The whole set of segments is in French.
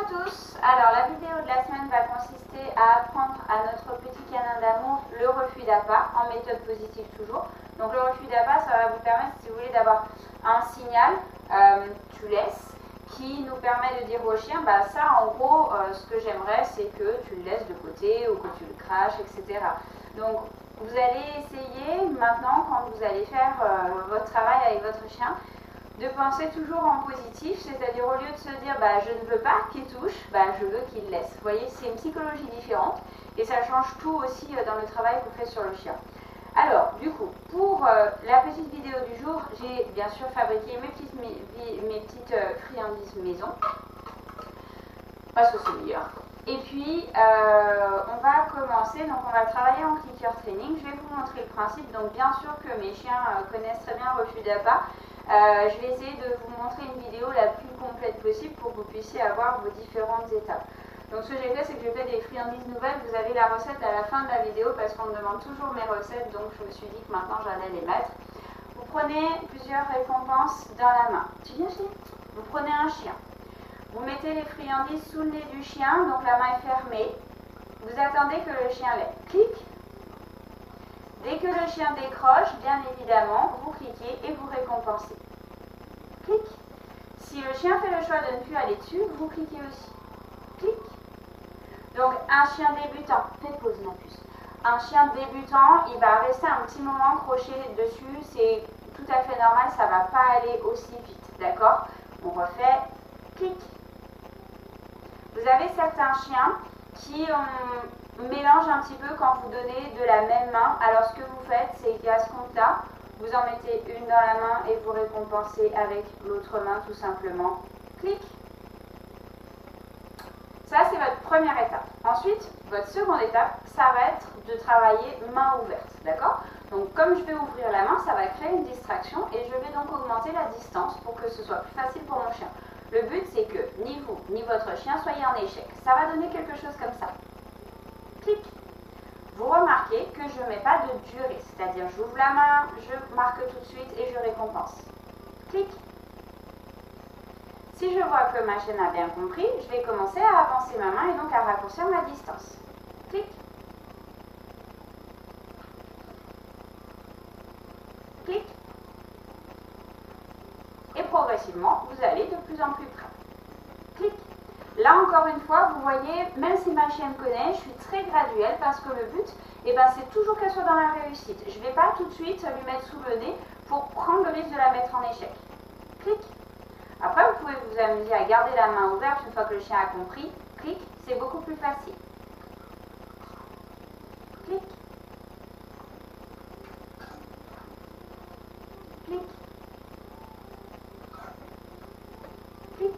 tous. Alors la vidéo de la semaine va consister à apprendre à notre petit canin d'amour le refus d'appât en méthode positive toujours. Donc le refus d'appât, ça va vous permettre, si vous voulez, d'avoir un signal, tu laisses, qui nous permet de dire au chien, bah ça en gros, ce que j'aimerais c'est que tu le laisses de côté ou que tu le craches, etc. Donc vous allez essayer maintenant, quand vous allez faire votre travail avec votre chien, de penser toujours en positif, c'est-à-dire au lieu de se dire bah, je ne veux pas qu'il touche, bah, je veux qu'il laisse. Vous voyez, c'est une psychologie différente et ça change tout aussi dans le travail qu'on fait sur le chien. Alors, du coup, pour la petite vidéo du jour, j'ai bien sûr fabriqué mes petites friandises maison, parce que c'est meilleur. Et puis, on va commencer, donc on va travailler en clicker training. Je vais vous montrer le principe. Donc, bien sûr que mes chiens connaissent très bien le refus d'appât. Je vais essayer de vous montrer une vidéo la plus complète possible pour que vous puissiez avoir vos différentes étapes. Donc, ce que j'ai fait, c'est que j'ai fait des friandises nouvelles. Vous avez la recette à la fin de la vidéo parce qu'on me demande toujours mes recettes. Donc, je me suis dit que maintenant, j'allais les mettre. Vous prenez plusieurs récompenses dans la main. Tu viens, chérie ? Vous prenez un chien. Vous mettez les friandises sous le nez du chien, donc la main est fermée. Vous attendez que le chien lève. Clic. Dès que le chien décroche, bien évidemment, vous cliquez et vous récompensez. Clic. Si le chien fait le choix de ne plus aller dessus, vous cliquez aussi. Clic. Donc un chien débutant, fais pause ma puce. Un chien débutant, il va rester un petit moment croché dessus, c'est tout à fait normal, ça ne va pas aller aussi vite, d'accord? On refait, clic. Vous avez certains chiens qui mélangent un petit peu quand vous donnez de la même main. Alors ce que vous faites, c'est qu'à ce compte-là, vous en mettez une dans la main et vous récompensez avec l'autre main tout simplement. Clic. Ça, c'est votre première étape. Ensuite, votre seconde étape, ça va être de travailler main ouverte, d'accord? Donc comme je vais ouvrir la main, ça va créer une distraction et je vais donc augmenter la distance pour que ce soit plus facile pour mon chien. Le but, c'est que ni vous, ni votre chien soyez en échec. Ça va donner quelque chose comme ça. Clic. Vous remarquez que je ne mets pas de durée, c'est-à-dire j'ouvre la main, je marque tout de suite et je récompense. Clic. Si je vois que ma chienne a bien compris, je vais commencer à avancer ma main et donc à raccourcir ma distance. Clic. Clic. Et progressivement, vous allez de plus en plus près. Clic. Là, encore une fois, vous voyez, même si ma chienne connaît, je suis très graduelle parce que le but, c'est toujours qu'elle soit dans la réussite. Je ne vais pas tout de suite lui mettre sous le nez pour prendre le risque de la mettre en échec. Clic. Après, vous pouvez vous amuser à garder la main ouverte une fois que le chien a compris. Clic, c'est beaucoup plus facile. Clic. Clic. Clic.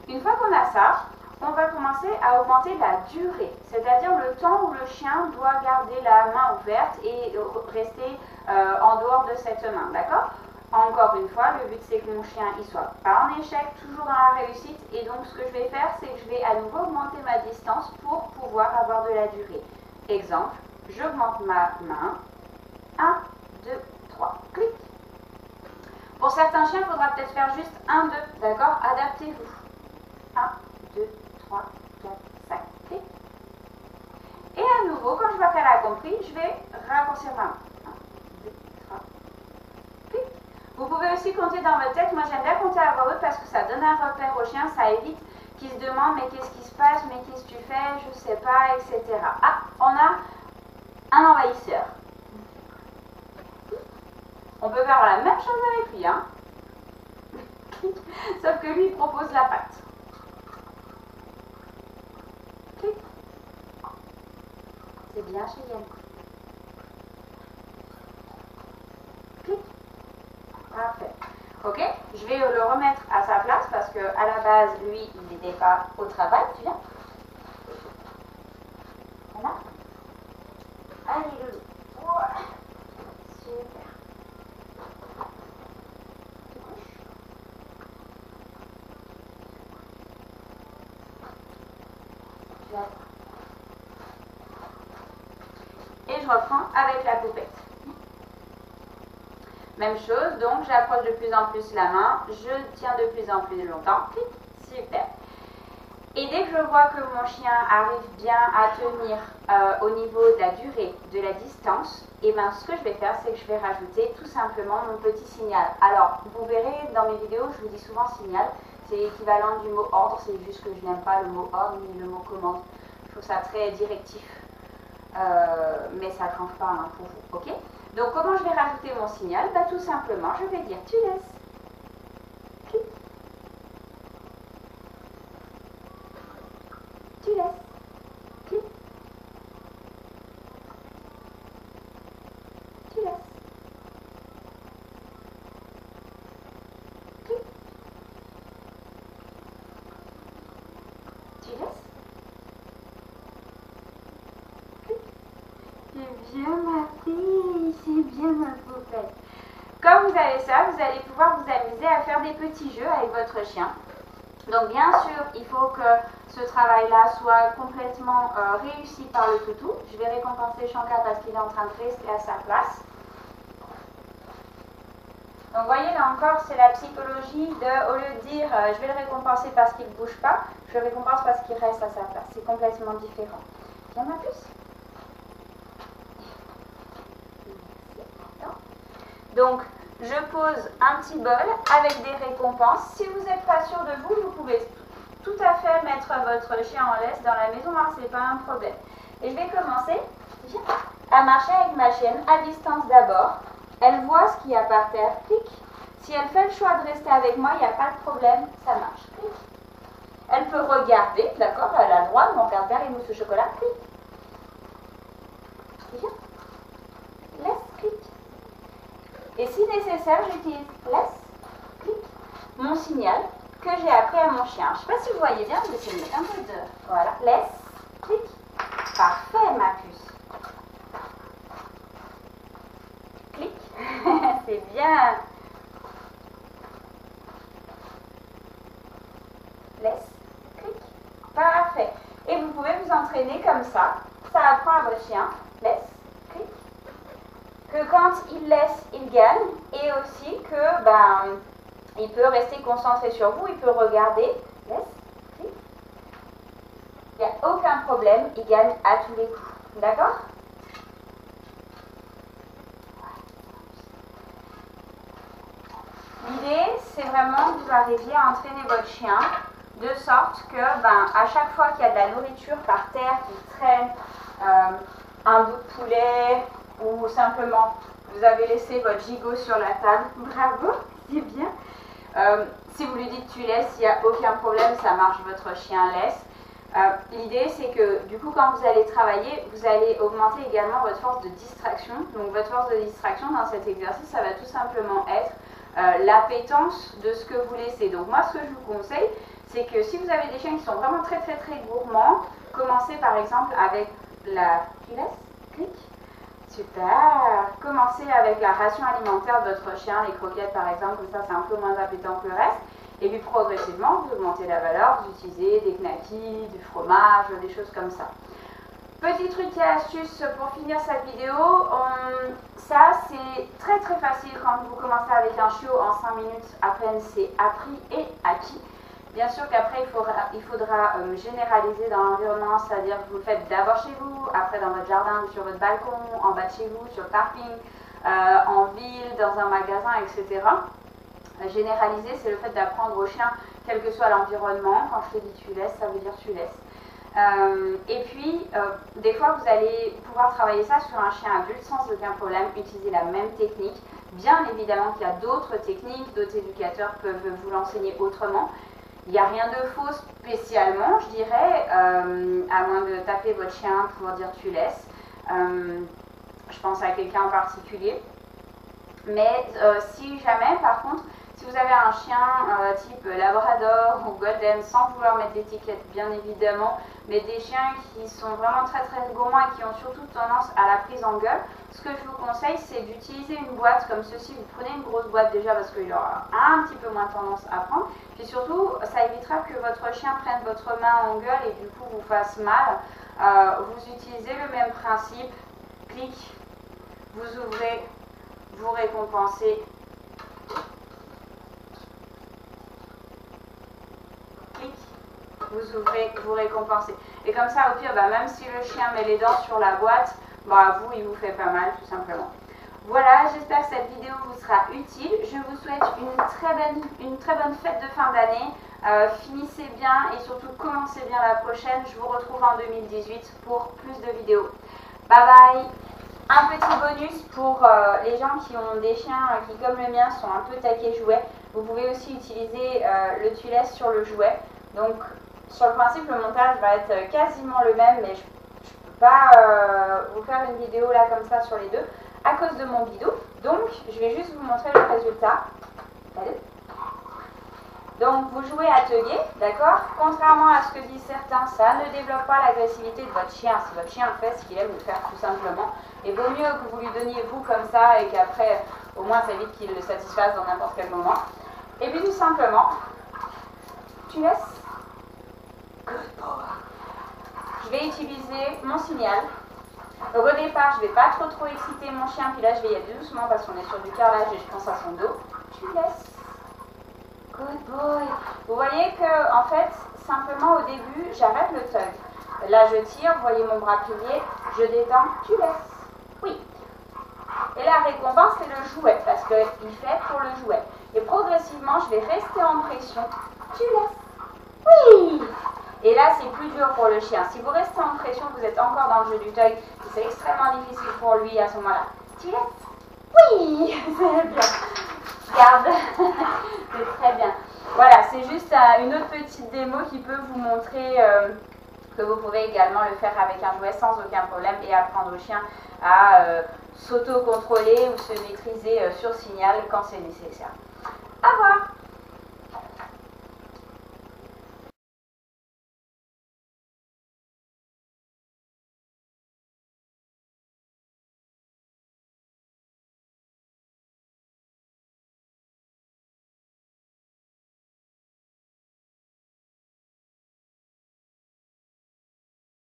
Une fois qu'on a ça, on va commencer à augmenter la durée, c'est-à-dire le temps où le chien doit garder la main ouverte et rester en dehors de cette main, d'accord? Encore une fois, le but c'est que mon chien ne soit pas en échec, toujours dans la réussite, et donc ce que je vais faire, c'est que je vais à nouveau augmenter ma distance pour pouvoir avoir de la durée. Exemple, j'augmente ma main, 1, 2, 3, clic. Pour certains chiens, il faudra peut-être faire juste 1, 2, d'accord? Adaptez-vous. 1, 2, 3, 4, 5, clic. Et à nouveau, quand je vois qu'elle a compris, je vais raccourcir ma main. 1, 2, 3, clic. Vous pouvez aussi compter dans votre tête. Moi, j'aime bien compter à voix haute parce que ça donne un repère au chien. Ça évite qu'il se demande mais qu'est-ce qui se passe, mais qu'est-ce que tu fais, je sais pas, etc. Ah, on a un envahisseur. On peut faire la même chose avec lui, hein. Sauf que lui, il propose la patte. Clic. C'est bien chez Yann. Clic. Parfait. Ok, je vais le remettre à sa place parce que à la base, lui, il n'était pas au travail. Tu viens? Voilà. Allez, Loulou. Ouais. Super. Tu couches? Tu vas. Et je reprends avec la poupette. Même chose, donc j'approche de plus en plus la main, je tiens de plus en plus longtemps, clic, super. Et dès que je vois que mon chien arrive bien à tenir au niveau de la durée, de la distance, et ben ce que je vais faire, c'est que je vais rajouter tout simplement mon petit signal. Alors, vous verrez dans mes vidéos, je vous dis souvent signal, c'est l'équivalent du mot ordre, c'est juste que je n'aime pas le mot ordre ni le mot commande. Je trouve ça très directif, mais ça ne change pas hein, pour vous, ok? Donc comment je vais rajouter mon signal? Bah, tout simplement, je vais dire tu laisses. Clic. Tu laisses. Clic. Tu laisses. Clic. Tu laisses. Clic. C'est bien ma fille, c'est bien ma poupette. Comme vous avez ça, vous allez pouvoir vous amuser à faire des petits jeux avec votre chien. Donc bien sûr, il faut que ce travail-là soit complètement réussi par le toutou. Je vais récompenser Shankar parce qu'il est en train de rester à sa place. Donc vous voyez, là encore, c'est la psychologie de, au lieu de dire je vais le récompenser parce qu'il ne bouge pas, je le récompense parce qu'il reste à sa place. C'est complètement différent. Viens ma puce. Donc, je pose un petit bol avec des récompenses. Si vous n'êtes pas sûr de vous, vous pouvez tout à fait mettre votre chien en laisse dans la maison, ce n'est pas un problème. Et je vais commencer à marcher avec ma chienne à distance d'abord. Elle voit ce qu'il y a par terre, clic. Si elle fait le choix de rester avec moi, il n'y a pas de problème, ça marche, clic. Elle peut regarder, d'accord, elle a le droit, mon père et mousse au chocolat, clic. Laisse, clic. Et si nécessaire, j'utilise laisse, clic, mon signal que j'ai appris à mon chien. Je ne sais pas si vous voyez bien, je vais essayer de mettre un peu de... Voilà, laisse, clic. Parfait, ma puce. Clic. C'est bien. Laisse, clic. Parfait. Et vous pouvez vous entraîner comme ça. Ça apprend à votre chien. Laisse, clic. Que quand il laisse, il gagne. Et aussi que, il peut rester concentré sur vous. Il peut regarder. Laisse, clic. Il n'y a aucun problème. Il gagne à tous les coups. D'accord ? L'idée, c'est vraiment que vous arriviez à entraîner votre chien de sorte que, à chaque fois qu'il y a de la nourriture par terre qui traîne, un bout de poulet ou simplement vous avez laissé votre gigot sur la table, bravo, c'est bien. Si vous lui dites tu laisses, il n'y a aucun problème, ça marche, votre chien laisse. L'idée, c'est que du coup, quand vous allez travailler, vous allez augmenter également votre force de distraction. Donc, votre force de distraction dans cet exercice, ça va tout simplement être l'appétence de ce que vous laissez. Donc, moi, ce que je vous conseille, c'est que si vous avez des chiens qui sont vraiment très gourmands, commencez par exemple avec la... Tu laisses ? Clic. Super. Commencez avec la ration alimentaire de votre chien, les croquettes par exemple, comme ça, c'est un peu moins appétant que le reste. Et puis progressivement, vous augmentez la valeur, vous utilisez des knackis, du fromage, des choses comme ça. Petit truc et astuce pour finir cette vidéo, ça c'est très facile quand vous commencez avec un chiot en 5 minutes à peine, c'est appris et acquis. Bien sûr qu'après il faudra généraliser dans l'environnement, c'est-à-dire que vous le faites d'abord chez vous, après dans votre jardin ou sur votre balcon, en bas de chez vous, sur le parking, en ville, dans un magasin, etc. Généraliser, c'est le fait d'apprendre au chien, quel que soit l'environnement. Quand je te dis tu laisses, ça veut dire tu laisses. Et puis, des fois, vous allez pouvoir travailler ça sur un chien adulte sans aucun problème, utiliser la même technique. Bien évidemment qu'il y a d'autres techniques, d'autres éducateurs peuvent vous l'enseigner autrement. Il n'y a rien de faux spécialement, je dirais, à moins de taper votre chien pour dire tu laisses. Je pense à quelqu'un en particulier. Mais si jamais, par contre, si vous avez un chien type Labrador ou Golden, sans vouloir mettre d'étiquette bien évidemment, mais des chiens qui sont vraiment très gourmands et qui ont surtout tendance à la prise en gueule, ce que je vous conseille, c'est d'utiliser une boîte comme ceci. Vous prenez une grosse boîte déjà parce qu'il aura un petit peu moins tendance à prendre. Puis surtout, ça évitera que votre chien prenne votre main en gueule et du coup vous fasse mal. Vous utilisez le même principe, clic, vous ouvrez, vous récompensez. Clic. vous récompenser. Et comme ça, au pire, bah, même si le chien met les dents sur la boîte, bah, vous, il vous fait pas mal, tout simplement. Voilà, j'espère que cette vidéo vous sera utile. Je vous souhaite une très bonne fête de fin d'année. Finissez bien et surtout commencez bien la prochaine. Je vous retrouve en 2018 pour plus de vidéos. Bye bye. Un petit bonus pour les gens qui ont des chiens qui, comme le mien, sont un peu taqués jouets. Vous pouvez aussi utiliser le tuilesse sur le jouet. Donc, sur le principe, le montage va être quasiment le même, mais je ne peux pas vous faire une vidéo là comme ça sur les deux à cause de mon bidou. Donc, je vais juste vous montrer le résultat. Allez. Donc, vous jouez à teuguer, d'accord? Contrairement à ce que disent certains, ça ne développe pas l'agressivité de votre chien. Si votre chien fait ce qu'il aime le faire, tout simplement. Et vaut mieux que vous lui donniez vous comme ça et qu'après, au moins, ça évite qu'il le satisfasse dans n'importe quel moment. Et puis, tout simplement, tu laisses. Good boy. Je vais utiliser mon signal. Donc, au départ, je ne vais pas trop exciter mon chien. Puis là, je vais y aller doucement parce qu'on est sur du carrelage et je pense à son dos. Tu laisses. Good boy. Vous voyez que, en fait, simplement au début, j'arrête le tug. Là, je tire, vous voyez mon bras plié, je détends, tu laisses. Oui. Et la récompense, c'est le jouet, parce qu'il fait pour le jouet. Et progressivement, je vais rester en pression. Tu laisses. Oui. Et là, c'est plus dur pour le chien. Si vous restez en pression, vous êtes encore dans le jeu du tug. C'est extrêmement difficile pour lui à ce moment-là. Tu laisses. Oui. C'est bien. Garde. C'est très bien. Voilà, c'est juste une autre petite démo qui peut vous montrer que vous pouvez également le faire avec un jouet sans aucun problème et apprendre au chien à s'auto-contrôler ou se maîtriser sur signal quand c'est nécessaire. Au revoir.